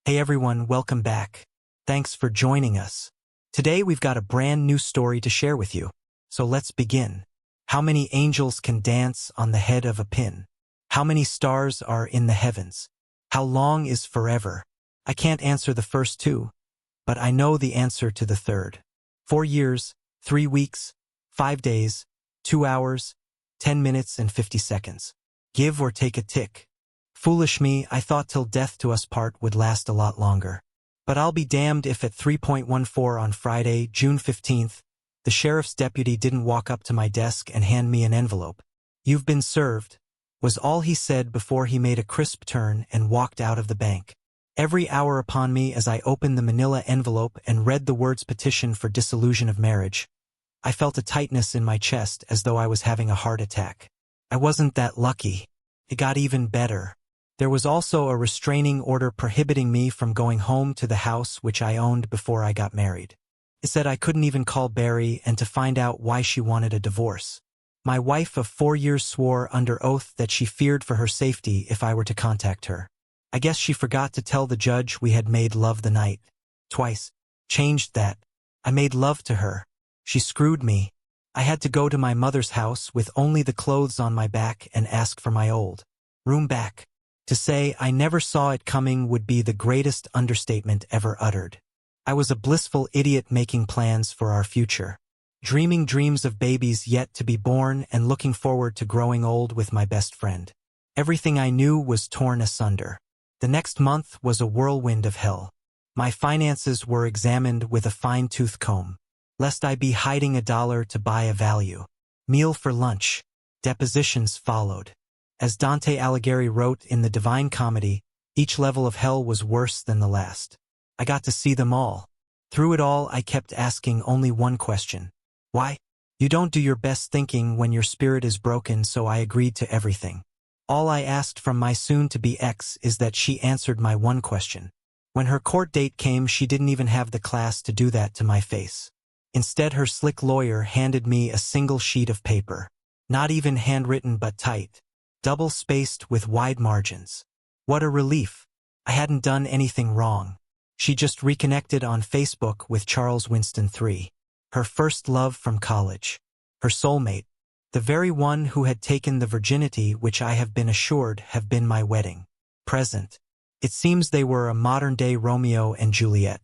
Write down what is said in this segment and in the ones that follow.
Hey everyone, welcome back. Thanks for joining us. Today we've got a brand new story to share with you. So let's begin. How many angels can dance on the head of a pin? How many stars are in the heavens? How long is forever? I can't answer the first two, but I know the answer to the third. 4 years, 3 weeks, 5 days, 2 hours, 10 minutes and 50 seconds. Give or take a tick. Foolish me, I thought till death to us part would last a lot longer. But I'll be damned if at 3:14 on Friday, June 15th, the sheriff's deputy didn't walk up to my desk and hand me an envelope. "You've been served," was all he said before he made a crisp turn and walked out of the bank. Every hour upon me as I opened the manila envelope and read the words petition for dissolution of marriage. I felt a tightness in my chest as though I was having a heart attack. I wasn't that lucky. It got even better. There was also a restraining order prohibiting me from going home to the house which I owned before I got married. It said I couldn't even call Barry and to find out why she wanted a divorce. My wife of 4 years swore under oath that she feared for her safety if I were to contact her. I guess she forgot to tell the judge we had made love the night. Twice. Changed that. I made love to her. She screwed me. I had to go to my mother's house with only the clothes on my back and ask for my old room back. To say I never saw it coming would be the greatest understatement ever uttered. I was a blissful idiot making plans for our future. Dreaming dreams of babies yet to be born and looking forward to growing old with my best friend. Everything I knew was torn asunder. The next month was a whirlwind of hell. My finances were examined with a fine-tooth comb, lest I be hiding $1 to buy a value. Meal for lunch. Depositions followed. As Dante Alighieri wrote in the Divine Comedy, each level of hell was worse than the last. I got to see them all. Through it all, I kept asking only one question. Why? You don't do your best thinking when your spirit is broken, so I agreed to everything. All I asked from my soon-to-be ex is that she answered my one question. When her court date came, she didn't even have the class to do that to my face. Instead, her slick lawyer handed me a single sheet of paper. Not even handwritten but tight. Double-spaced with wide margins. What a relief. I hadn't done anything wrong. She just reconnected on Facebook with Charles Winston III. Her first love from college. Her soulmate. The very one who had taken the virginity which I have been assured have been my wedding present. It seems they were a modern-day Romeo and Juliet.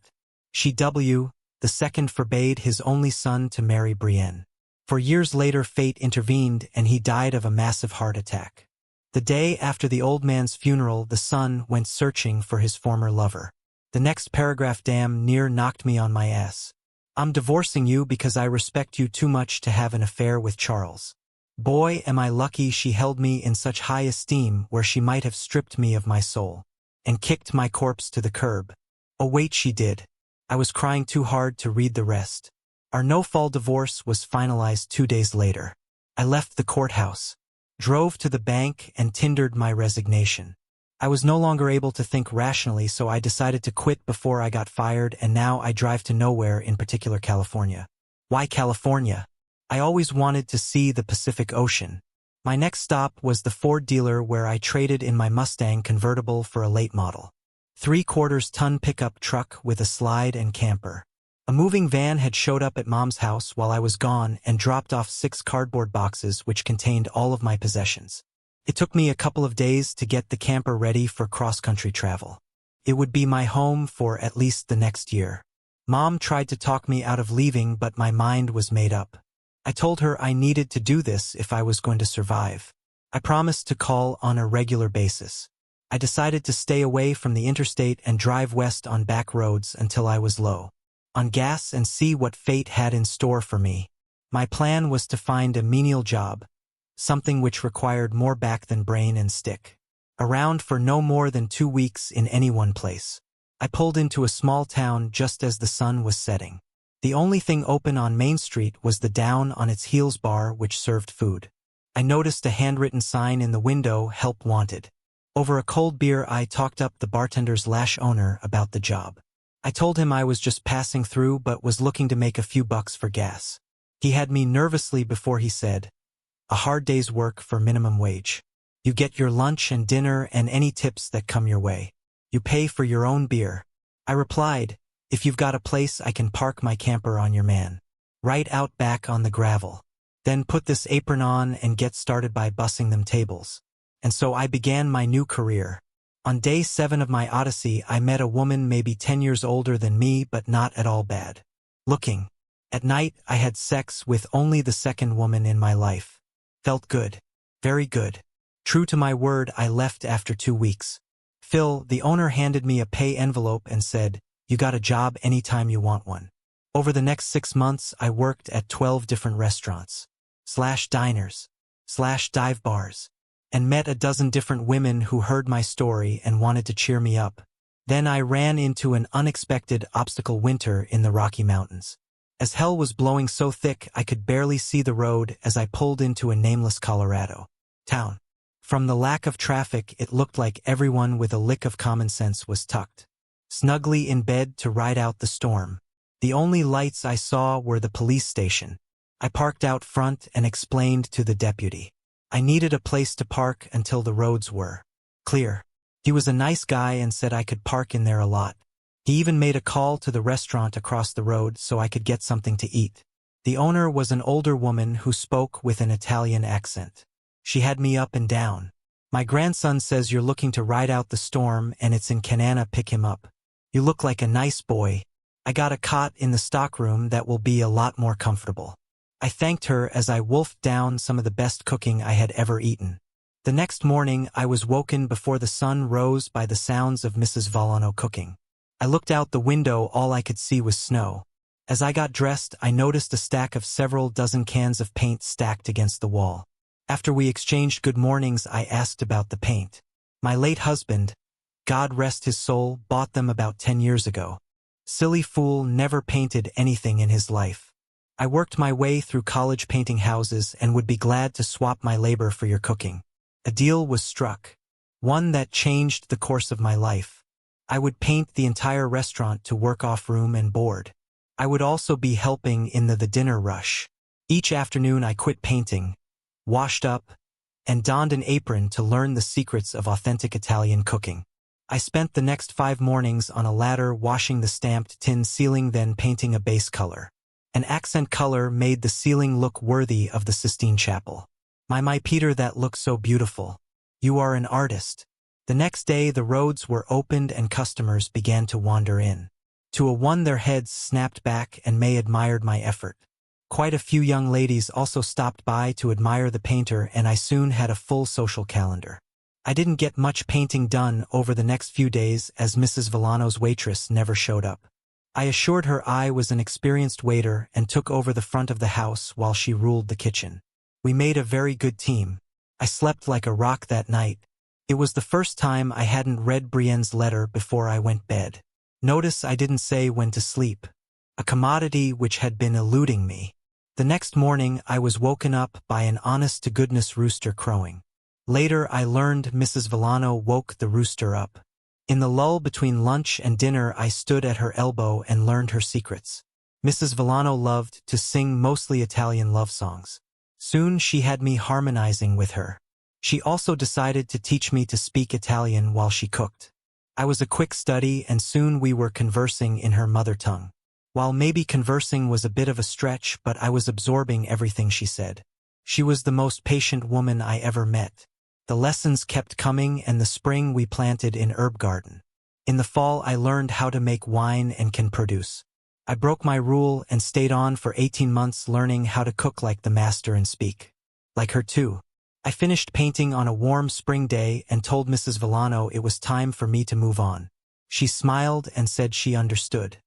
She the second forbade his only son to marry Brienne. For years later fate intervened and he died of a massive heart attack. The day after the old man's funeral, the son went searching for his former lover. The next paragraph damn near knocked me on my ass. "I'm divorcing you because I respect you too much to have an affair with Charles." Boy, am I lucky she held me in such high esteem where she might have stripped me of my soul and kicked my corpse to the curb. Oh wait, she did. I was crying too hard to read the rest. Our no-fault divorce was finalized 2 days later. I left the courthouse, drove to the bank and tendered my resignation. I was no longer able to think rationally, so I decided to quit before I got fired, and now I drive to nowhere, in particular California. Why California? I always wanted to see the Pacific Ocean. My next stop was the Ford dealer where I traded in my Mustang convertible for a late model 3/4-ton pickup truck with a slide and camper. A moving van had showed up at Mom's house while I was gone and dropped off 6 cardboard boxes which contained all of my possessions. It took me a couple of days to get the camper ready for cross-country travel. It would be my home for at least the next year. Mom tried to talk me out of leaving, but my mind was made up. I told her I needed to do this if I was going to survive. I promised to call on a regular basis. I decided to stay away from the interstate and drive west on back roads until I was low on gas and see what fate had in store for me. My plan was to find a menial job, something which required more back than brain, and stick around for no more than 2 weeks in any one place. I pulled into a small town just as the sun was setting. The only thing open on Main Street was the Down on Its Heels bar, which served food. I noticed a handwritten sign in the window, "Help Wanted." Over a cold beer, I talked up the bartender's lash owner about the job. I told him I was just passing through but was looking to make a few bucks for gas. He had me nervously before he said, "A hard day's work for minimum wage. You get your lunch and dinner and any tips that come your way." You pay for your own beer. I replied, if you've got a place I can park my camper on your man. Right out back on the gravel. Then put this apron on and get started by bussing them tables. And so I began my new career. On day 7 of my odyssey, I met a woman maybe 10 years older than me, but not at all bad looking. At night, I had sex with only the second woman in my life. Felt good. Very good. True to my word, I left after 2 weeks. Phil, the owner, handed me a pay envelope and said, you got a job anytime you want one. Over the next 6 months, I worked at 12 different restaurants, /diners, /dive bars, and met a dozen different women who heard my story and wanted to cheer me up. Then I ran into an unexpected obstacle winter in the Rocky Mountains. As hell was blowing so thick I could barely see the road as I pulled into a nameless Colorado town. From the lack of traffic, it looked like everyone with a lick of common sense was tucked snugly in bed to ride out the storm. The only lights I saw were the police station. I parked out front and explained to the deputy I needed a place to park until the roads were clear. He was a nice guy and said I could park in there a lot. He even made a call to the restaurant across the road so I could get something to eat. The owner was an older woman who spoke with an Italian accent. She had me up and down. My grandson says you're looking to ride out the storm and it's in Canana, pick him up. You look like a nice boy. I got a cot in the stockroom that will be a lot more comfortable. I thanked her as I wolfed down some of the best cooking I had ever eaten. The next morning, I was woken before the sun rose by the sounds of Mrs. Villano cooking. I looked out the window, all I could see was snow. As I got dressed, I noticed a stack of several dozen cans of paint stacked against the wall. After we exchanged good mornings, I asked about the paint. My late husband, God rest his soul, bought them about 10 years ago. Silly fool, never painted anything in his life. I worked my way through college painting houses and would be glad to swap my labor for your cooking. A deal was struck. One that changed the course of my life. I would paint the entire restaurant to work off room and board. I would also be helping in the dinner rush. Each afternoon I quit painting, washed up, and donned an apron to learn the secrets of authentic Italian cooking. I spent the next 5 mornings on a ladder washing the stamped tin ceiling, then painting a base color. An accent color made the ceiling look worthy of the Sistine Chapel. My Peter, that looks so beautiful. You are an artist. The next day the roads were opened and customers began to wander in. To a one their heads snapped back and May admired my effort. Quite a few young ladies also stopped by to admire the painter, and I soon had a full social calendar. I didn't get much painting done over the next few days as Mrs. Villano's waitress never showed up. I assured her I was an experienced waiter and took over the front of the house while she ruled the kitchen. We made a very good team. I slept like a rock that night. It was the first time I hadn't read Brienne's letter before I went bed. Notice I didn't say when to sleep. A commodity which had been eluding me. The next morning I was woken up by an honest-to-goodness rooster crowing. Later I learned Mrs. Villano woke the rooster up. In the lull between lunch and dinner I stood at her elbow and learned her secrets. Mrs. Villano loved to sing mostly Italian love songs. Soon she had me harmonizing with her. She also decided to teach me to speak Italian while she cooked. I was a quick study and soon we were conversing in her mother tongue. While maybe conversing was a bit of a stretch, but I was absorbing everything she said. She was the most patient woman I ever met. The lessons kept coming, and the spring we planted in herb garden. In the fall I learned how to make wine and can produce. I broke my rule and stayed on for 18 months learning how to cook like the master and speak like her too. I finished painting on a warm spring day and told Mrs. Villano it was time for me to move on. She smiled and said she understood.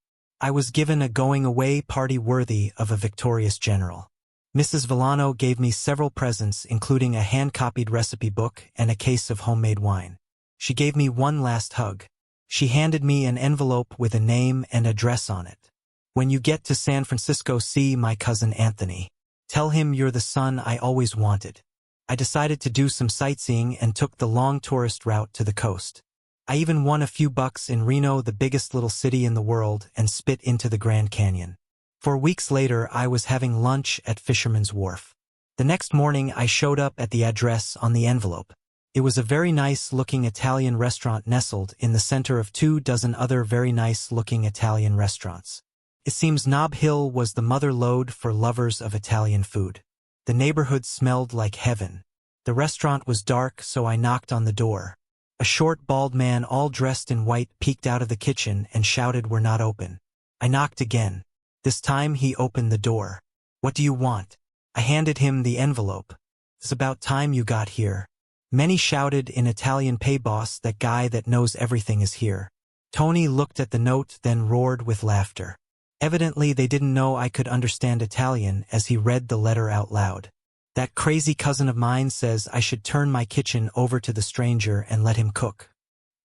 I was given a going-away party worthy of a victorious general. Mrs. Villano gave me several presents, including a hand-copied recipe book and a case of homemade wine. She gave me one last hug. She handed me an envelope with a name and address on it. When you get to San Francisco, see my cousin Anthony. Tell him you're the son I always wanted. I decided to do some sightseeing and took the long tourist route to the coast. I even won a few bucks in Reno, the biggest little city in the world, and spit into the Grand Canyon. 4 weeks later, I was having lunch at Fisherman's Wharf. The next morning, I showed up at the address on the envelope. It was a very nice-looking Italian restaurant nestled in the center of 24 other very nice-looking Italian restaurants. It seems Nob Hill was the mother lode for lovers of Italian food. The neighborhood smelled like heaven. The restaurant was dark, so I knocked on the door. A short, bald man all dressed in white peeked out of the kitchen and shouted, "We're not open." I knocked again. This time he opened the door. "What do you want?" I handed him the envelope. "It's about time you got here." Many shouted in Italian, "Pay boss, that guy that knows everything is here." Tony looked at the note, then roared with laughter. Evidently they didn't know I could understand Italian as he read the letter out loud. "That crazy cousin of mine says I should turn my kitchen over to the stranger and let him cook."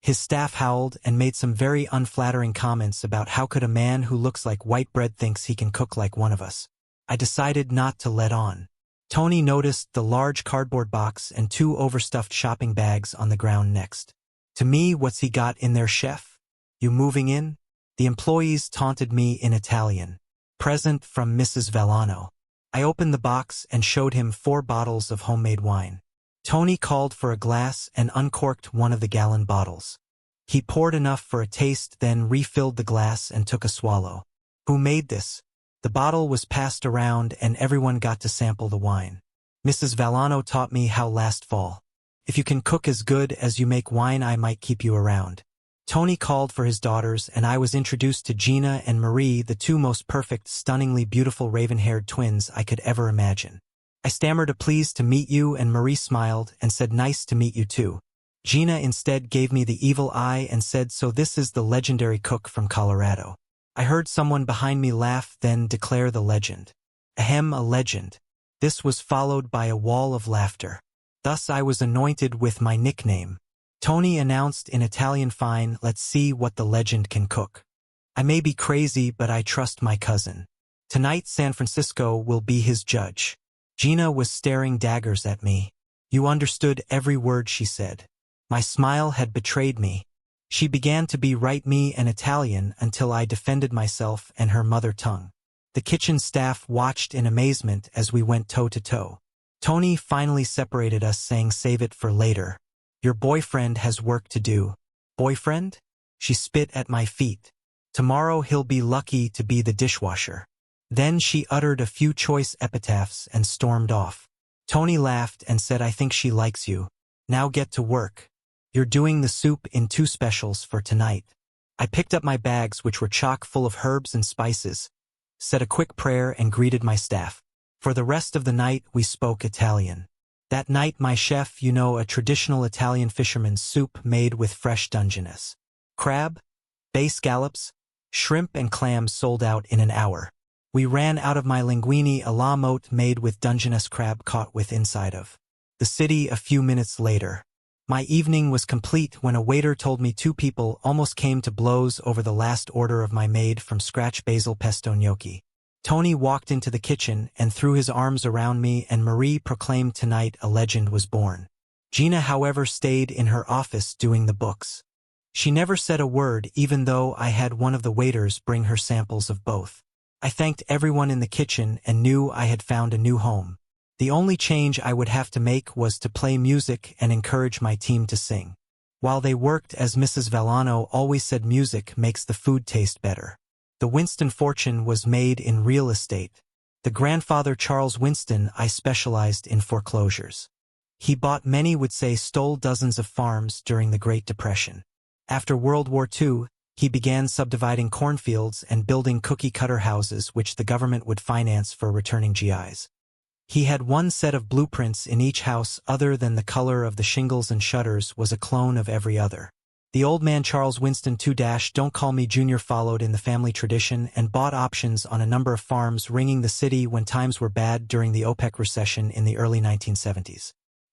His staff howled and made some very unflattering comments about how could a man who looks like white bread thinks he can cook like one of us. I decided not to let on. Tony noticed the large cardboard box and 2 overstuffed shopping bags on the ground next. "To me, what's he got in there, chef? You moving in?" The employees taunted me in Italian. "Present from Mrs. Vellano." I opened the box and showed him 4 bottles of homemade wine. Tony called for a glass and uncorked one of the gallon bottles. He poured enough for a taste, then refilled the glass and took a swallow. "Who made this?" The bottle was passed around and everyone got to sample the wine. "Mrs. Vellano taught me how last fall. If you can cook as good as you make wine, I might keep you around." Tony called for his daughters and I was introduced to Gina and Marie, the 2 most perfect, stunningly beautiful raven-haired twins I could ever imagine. I stammered a "pleased to meet you," and Marie smiled and said, "Nice to meet you too." Gina instead gave me the evil eye and said, "So this is the legendary cook from Colorado." I heard someone behind me laugh, then declare the legend. Ahem, a legend. This was followed by a wall of laughter. Thus I was anointed with my nickname. Tony announced in Italian, "Fine, let's see what the legend can cook. I may be crazy, but I trust my cousin. Tonight San Francisco will be his judge." Gina was staring daggers at me. "You understood every word she said." My smile had betrayed me. She began to berate me in Italian until I defended myself and her mother tongue. The kitchen staff watched in amazement as we went toe-to-toe. Tony finally separated us, saying, "Save it for later. Your boyfriend has work to do." "Boyfriend?" She spit at my feet. "Tomorrow he'll be lucky to be the dishwasher." Then she uttered a few choice epitaphs and stormed off. Tony laughed and said, "I think she likes you. Now get to work. You're doing the soup in 2 specials for tonight." I picked up my bags, which were chock full of herbs and spices, said a quick prayer and greeted my staff. For the rest of the night we spoke Italian. That night my chef, a traditional Italian fisherman's soup made with fresh Dungeness crab, bay scallops, shrimp and clams sold out in an hour. We ran out of my linguine alla motte made with Dungeness crab caught with inside of the city a few minutes later. My evening was complete when a waiter told me 2 people almost came to blows over the last order of my made-from-scratch basil pesto gnocchi. Tony walked into the kitchen and threw his arms around me, and Marie proclaimed tonight a legend was born. Gina, however, stayed in her office doing the books. She never said a word, even though I had one of the waiters bring her samples of both. I thanked everyone in the kitchen and knew I had found a new home. The only change I would have to make was to play music and encourage my team to sing. While they worked, as Mrs. Vellano always said, music makes the food taste better. The Winston fortune was made in real estate. The grandfather Charles Winston I specialized in foreclosures. He bought, many would say stole, dozens of farms during the Great Depression. After World War II, he began subdividing cornfields and building cookie-cutter houses which the government would finance for returning GIs. He had one set of blueprints in each house. Other than the color of the shingles and shutters was a clone of every other. The old man Charles Winston II Don't Call Me Jr. followed in the family tradition and bought options on a number of farms ringing the city when times were bad during the OPEC recession in the early 1970s.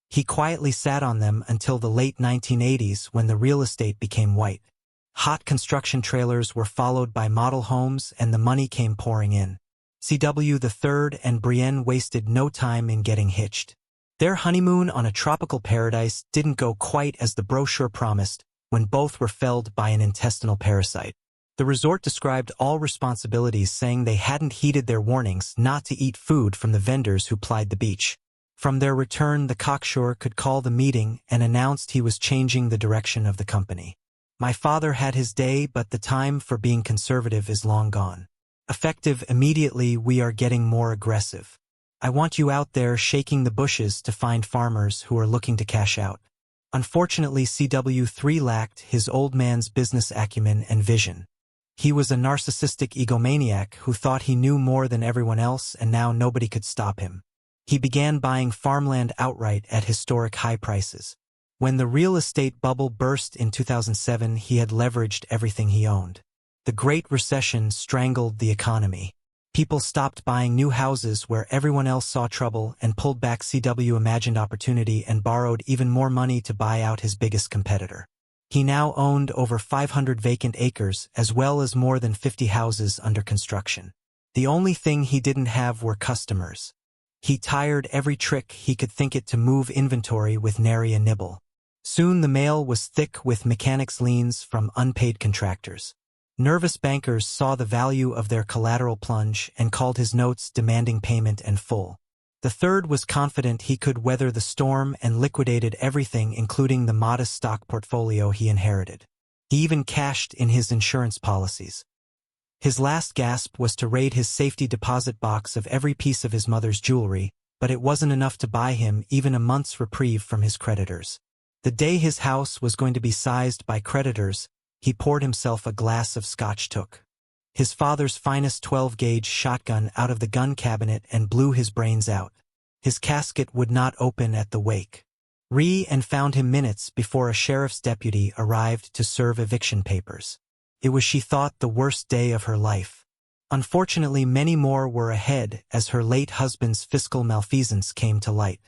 He quietly sat on them until the late 1980s when the real estate became white. Hot construction trailers were followed by model homes and the money came pouring in. CW III and Brienne wasted no time in getting hitched. Their honeymoon on a tropical paradise didn't go quite as the brochure promised when both were felled by an intestinal parasite. The resort described all responsibilities, saying they hadn't heeded their warnings not to eat food from the vendors who plied the beach. From their return, the cocksure could call the meeting and announced he was changing the direction of the company. My father had his day, but the time for being conservative is long gone. Effective immediately, we are getting more aggressive. I want you out there shaking the bushes to find farmers who are looking to cash out. Unfortunately, CW3 lacked his old man's business acumen and vision. He was a narcissistic egomaniac who thought he knew more than everyone else, and now nobody could stop him. He began buying farmland outright at historic high prices. When the real estate bubble burst in 2007, he had leveraged everything he owned. The Great Recession strangled the economy. People stopped buying new houses where everyone else saw trouble and pulled back. CW imagined opportunity and borrowed even more money to buy out his biggest competitor. He now owned over 500 vacant acres as well as more than 50 houses under construction. The only thing he didn't have were customers. He tired every trick he could think it to move inventory with nary a nibble. Soon the mail was thick with mechanics' liens from unpaid contractors. Nervous bankers saw the value of their collateral plunge and called his notes demanding payment in full. The third was confident he could weather the storm and liquidated everything, including the modest stock portfolio he inherited. He even cashed in his insurance policies. His last gasp was to raid his safety deposit box of every piece of his mother's jewelry, but it wasn't enough to buy him even a month's reprieve from his creditors. The day his house was going to be seized by creditors, he poured himself a glass of scotch, took his father's finest 12-gauge shotgun out of the gun cabinet and blew his brains out. His casket would not open at the wake. And found him minutes before a sheriff's deputy arrived to serve eviction papers. It was, she thought, the worst day of her life. Unfortunately, many more were ahead as her late husband's fiscal malfeasance came to light.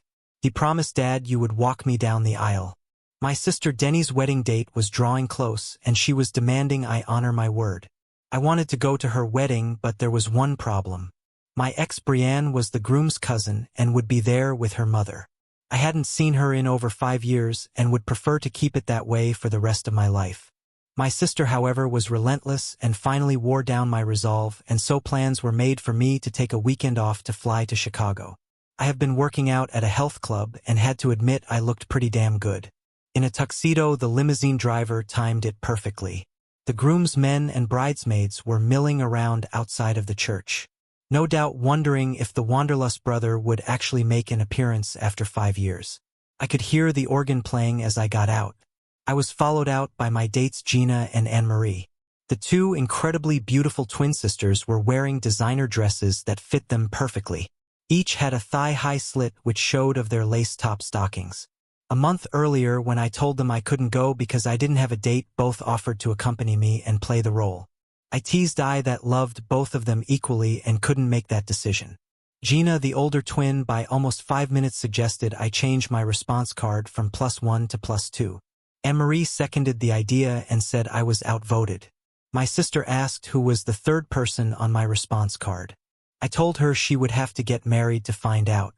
He promised Dad you would walk me down the aisle. My sister Denny's wedding date was drawing close, and she was demanding I honor my word. I wanted to go to her wedding, but there was one problem. My ex Brienne was the groom's cousin and would be there with her mother. I hadn't seen her in over 5 years and would prefer to keep it that way for the rest of my life. My sister, however, was relentless and finally wore down my resolve, and so plans were made for me to take a weekend off to fly to Chicago. I have been working out at a health club and had to admit I looked pretty damn good. In a tuxedo, the limousine driver timed it perfectly. The groomsmen and bridesmaids were milling around outside of the church, no doubt wondering if the Wanderlust brother would actually make an appearance after 5 years. I could hear the organ playing as I got out. I was followed out by my dates Gina and Anne-Marie. The two incredibly beautiful twin sisters were wearing designer dresses that fit them perfectly. Each had a thigh-high slit which showed of their lace-top stockings. A month earlier, when I told them I couldn't go because I didn't have a date, both offered to accompany me and play the role. I teased I that loved both of them equally and couldn't make that decision. Gina, the older twin, by almost 5 minutes suggested I change my response card from +1 to +2. Anne-Marie seconded the idea and said I was outvoted. My sister asked who was the third person on my response card. I told her she would have to get married to find out.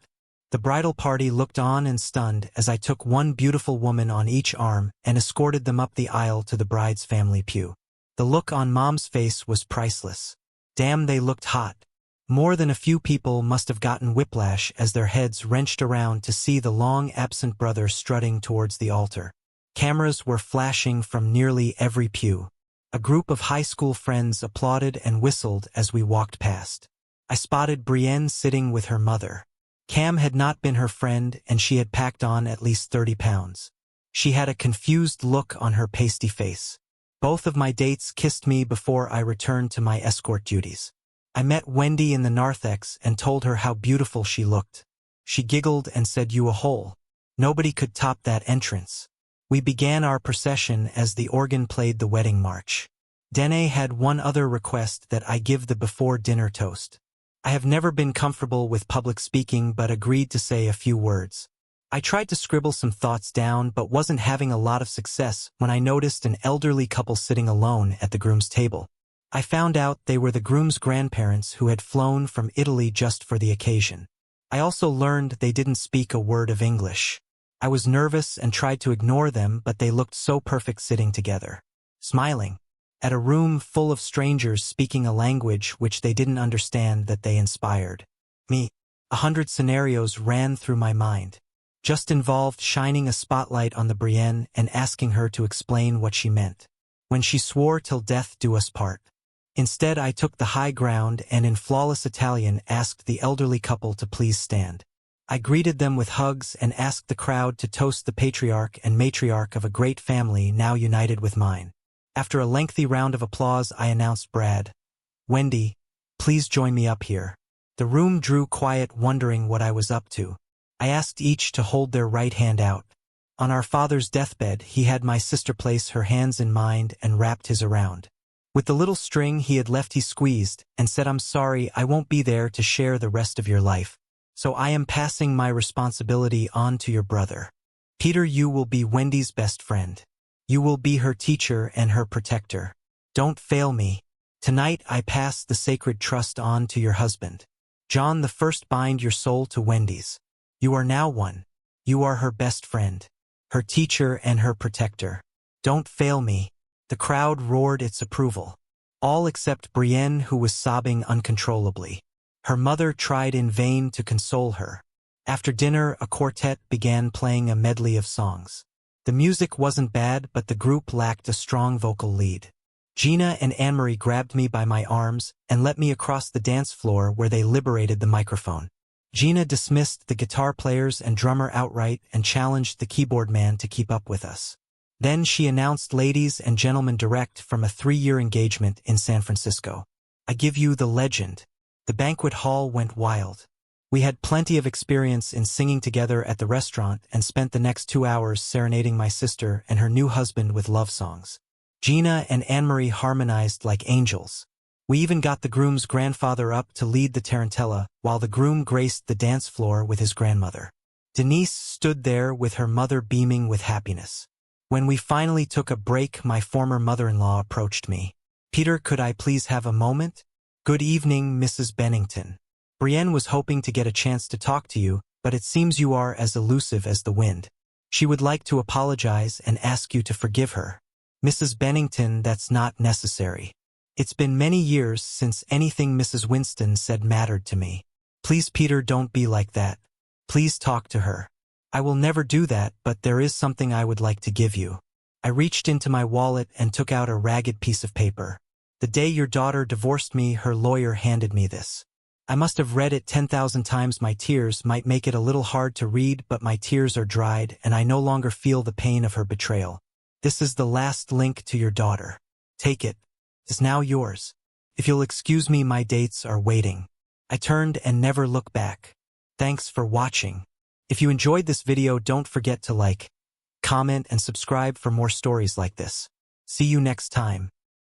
The bridal party looked on and stunned as I took one beautiful woman on each arm and escorted them up the aisle to the bride's family pew. The look on Mom's face was priceless. Damn, they looked hot. More than a few people must have gotten whiplash as their heads wrenched around to see the long-absent brother strutting towards the altar. Cameras were flashing from nearly every pew. A group of high school friends applauded and whistled as we walked past. I spotted Brienne sitting with her mother. Cam had not been her friend, and she had packed on at least 30 pounds. She had a confused look on her pasty face. Both of my dates kissed me before I returned to my escort duties. I met Wendy in the narthex and told her how beautiful she looked. She giggled and said, "You a hole. Nobody could top that entrance." We began our procession as the organ played the wedding march. Dene had one other request, that I give the before-dinner toast. I have never been comfortable with public speaking but agreed to say a few words. I tried to scribble some thoughts down but wasn't having a lot of success when I noticed an elderly couple sitting alone at the groom's table. I found out they were the groom's grandparents who had flown from Italy just for the occasion. I also learned they didn't speak a word of English. I was nervous and tried to ignore them, but they looked so perfect sitting together, smiling at a room full of strangers speaking a language which they didn't understand, that they inspired me. 100 scenarios ran through my mind. Just involved shining a spotlight on the Brienne and asking her to explain what she meant. When she swore till death do us part. Instead, I took the high ground and in flawless Italian asked the elderly couple to please stand. I greeted them with hugs and asked the crowd to toast the patriarch and matriarch of a great family now united with mine. After a lengthy round of applause, I announced Brad, Wendy, please join me up here. The room drew quiet, wondering what I was up to. I asked each to hold their right hand out. On our father's deathbed, he had my sister place her hands in mine and wrapped his around. With the little string he had left he squeezed, and said, I'm sorry, I won't be there to share the rest of your life. So I am passing my responsibility on to your brother. Peter, you will be Wendy's best friend. You will be her teacher and her protector. Don't fail me. Tonight I pass the sacred trust on to your husband. John, the first bind your soul to Wendy's. You are now one. You are her best friend, her teacher and her protector. Don't fail me. The crowd roared its approval. All except Brienne, who was sobbing uncontrollably. Her mother tried in vain to console her. After dinner, a quartet began playing a medley of songs. The music wasn't bad, but the group lacked a strong vocal lead. Gina and Anne-Marie grabbed me by my arms and led me across the dance floor where they liberated the microphone. Gina dismissed the guitar players and drummer outright and challenged the keyboard man to keep up with us. Then she announced, ladies and gentlemen, direct from a 3-year engagement in San Francisco. I give you the legend. The banquet hall went wild. We had plenty of experience in singing together at the restaurant and spent the next 2 hours serenading my sister and her new husband with love songs. Gina and Anne-Marie harmonized like angels. We even got the groom's grandfather up to lead the tarantella, while the groom graced the dance floor with his grandmother. Denise stood there with her mother beaming with happiness. When we finally took a break, my former mother-in-law approached me. Peter, could I please have a moment? Good evening, Mrs. Bennington. Brienne was hoping to get a chance to talk to you, but it seems you are as elusive as the wind. She would like to apologize and ask you to forgive her. Mrs. Bennington, that's not necessary. It's been many years since anything Mrs. Winston said mattered to me. Please, Peter, don't be like that. Please talk to her. I will never do that, but there is something I would like to give you. I reached into my wallet and took out a ragged piece of paper. The day your daughter divorced me, her lawyer handed me this. I must have read it 10,000 times. My tears might make it a little hard to read, but my tears are dried and I no longer feel the pain of her betrayal. This is the last link to your daughter. Take it. It's now yours. If you'll excuse me, my dates are waiting. I turned and never looked back. Thanks for watching. If you enjoyed this video, don't forget to like, comment, and subscribe for more stories like this. See you next time.